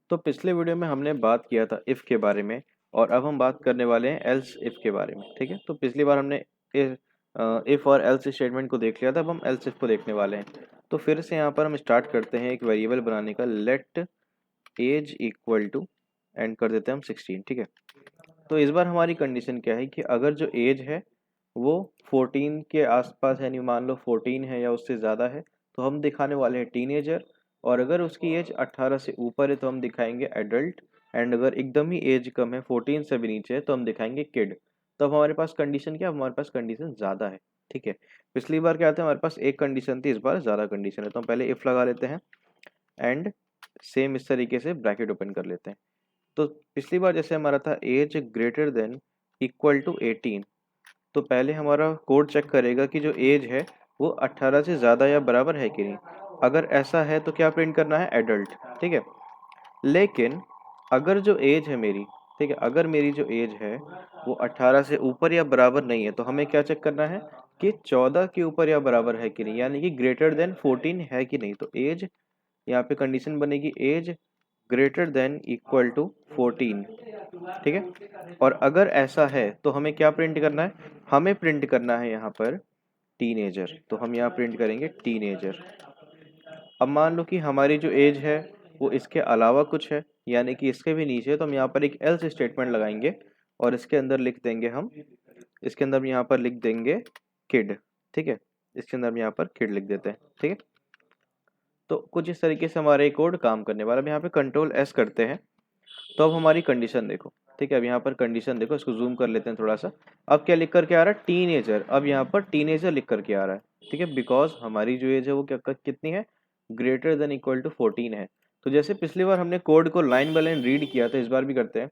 तो पिछले वीडियो में हमने बात किया था इफ़ के बारे में और अब हम बात करने वाले हैं एल्स इफ़ के बारे में। ठीक है, तो पिछली बार हमने इफ़ और एल्स स्टेटमेंट को देख लिया था, अब हम एल्स इफ़ को देखने वाले हैं। तो फिर से यहाँ पर हम स्टार्ट करते हैं एक वेरिएबल बनाने का, let age equal to and कर देते हैं हम 16। ठीक है, तो इस बार हमारी कंडीशन क्या है कि अगर जो एज है वो 14 के आसपास, यानी मान लो 14 है या उससे ज़्यादा है, तो हम दिखाने वाले हैं टीनेजर। और अगर उसकी एज 18 से ऊपर है तो हम दिखाएंगे एडल्ट। एंड अगर एकदम ही एज कम है, 14 से भी नीचे है, तो हम दिखाएंगे किड। तो अब हमारे पास कंडीशन क्या है? हमारे पास कंडीशन ज़्यादा है। ठीक है, पिछली बार क्या था, हमारे पास एक कंडीशन थी, इस बार ज़्यादा कंडीशन है। तो हम पहले इफ़ लगा लेते हैं एंड सेम इस तरीके से ब्रैकेट ओपन कर लेते हैं। तो पिछली बार जैसे हमारा था age greater than equal to 18, तो पहले हमारा कोड चेक करेगा कि जो एज है वो 18 से ज़्यादा या बराबर है कि नहीं। अगर ऐसा है तो क्या प्रिंट करना है? एडल्ट। ठीक है, लेकिन अगर जो एज है मेरी, ठीक है, अगर मेरी जो एज है वो 18 से ऊपर या बराबर नहीं है, तो हमें क्या चेक करना है कि 14 के ऊपर या बराबर है कि नहीं, यानी कि ग्रेटर देन 14 है कि नहीं। तो एज, यहाँ पे कंडीशन बनेगी age greater than equal to 14। ठीक है, और अगर ऐसा है तो हमें क्या प्रिंट करना है? हमें प्रिंट करना है यहाँ पर टीनेजर। तो हम यहाँ प्रिंट करेंगे टीनेजर। अब मान लो कि हमारी जो एज है वो इसके अलावा कुछ है, यानी कि इसके भी नीचे है, तो हम यहाँ पर एक एल्स स्टेटमेंट लगाएंगे और इसके अंदर लिख देंगे हम, इसके अंदर हम यहाँ पर लिख देंगे किड। ठीक है, इसके अंदर हम यहाँ पर किड लिख देते हैं। ठीक है, तो कुछ इस तरीके से हमारा ये कोड काम करने वाला। अब यहाँ पे कंट्रोल एस करते हैं, तो अब हमारी कंडीशन देखो। ठीक है, अब यहाँ पर कंडीशन देखो, इसको जूम कर लेते हैं थोड़ा सा। अब क्या लिख करके आ रहा है? टीनेजर। अब यहाँ पर टीनेजर लिख करके आ रहा है। ठीक है, बिकॉज हमारी जो एज है वो क्या कितनी है? ग्रेटर देन इक्वल टू 14 है। तो जैसे पिछली बार हमने कोड को लाइन बाय लाइन रीड किया था, इस बार भी करते हैं।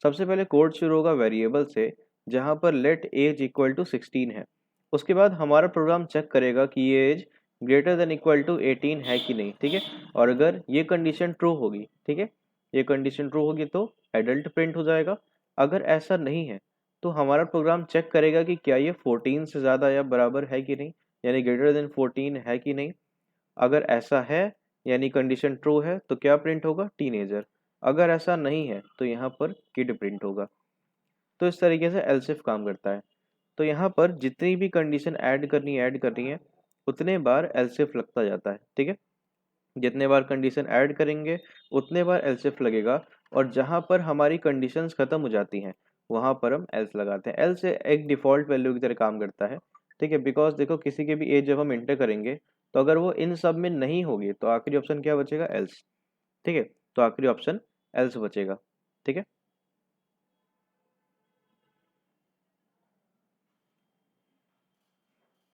सबसे पहले कोड शुरू होगा वेरिएबल से, जहाँ पर लेट एज इक्वल टू 16 है। उसके बाद हमारा प्रोग्राम चेक करेगा कि ये age greater than equal to 18 है कि नहीं। ठीक है, और अगर ये कंडीशन ट्रू होगी, ठीक है, ये कंडीशन ट्रू होगी तो एडल्ट प्रिंट हो जाएगा। अगर ऐसा नहीं है तो हमारा प्रोग्राम चेक करेगा कि क्या ये 14 से ज़्यादा या बराबर है कि नहीं, यानी ग्रेटर देन 14 है कि नहीं। अगर ऐसा है, यानी कंडीशन ट्रू है, तो क्या प्रिंट होगा? टीनेजर। अगर ऐसा नहीं है तो यहाँ पर किड प्रिंट होगा। तो इस तरीके से एलसिफ काम करता है। तो यहाँ पर जितनी भी कंडीशन ऐड करनी है उतने बार एलसिफ लगता जाता है। ठीक है, जितने बार कंडीशन ऐड करेंगे उतने बार एल्सिफ लगेगा। और जहाँ पर हमारी कंडीशंस खत्म हो जाती हैं वहाँ पर हम एल्स लगाते हैं। एल्स एक डिफ़ॉल्ट वैल्यू की तरह काम करता है। ठीक है, बिकॉज देखो किसी के भी एज जब हम इंटर करेंगे तो अगर वो इन सब में नहीं होगी तो आखिरी ऑप्शन क्या बचेगा? एल्स। ठीक है, तो आखिरी ऑप्शन एल्स बचेगा। ठीक है,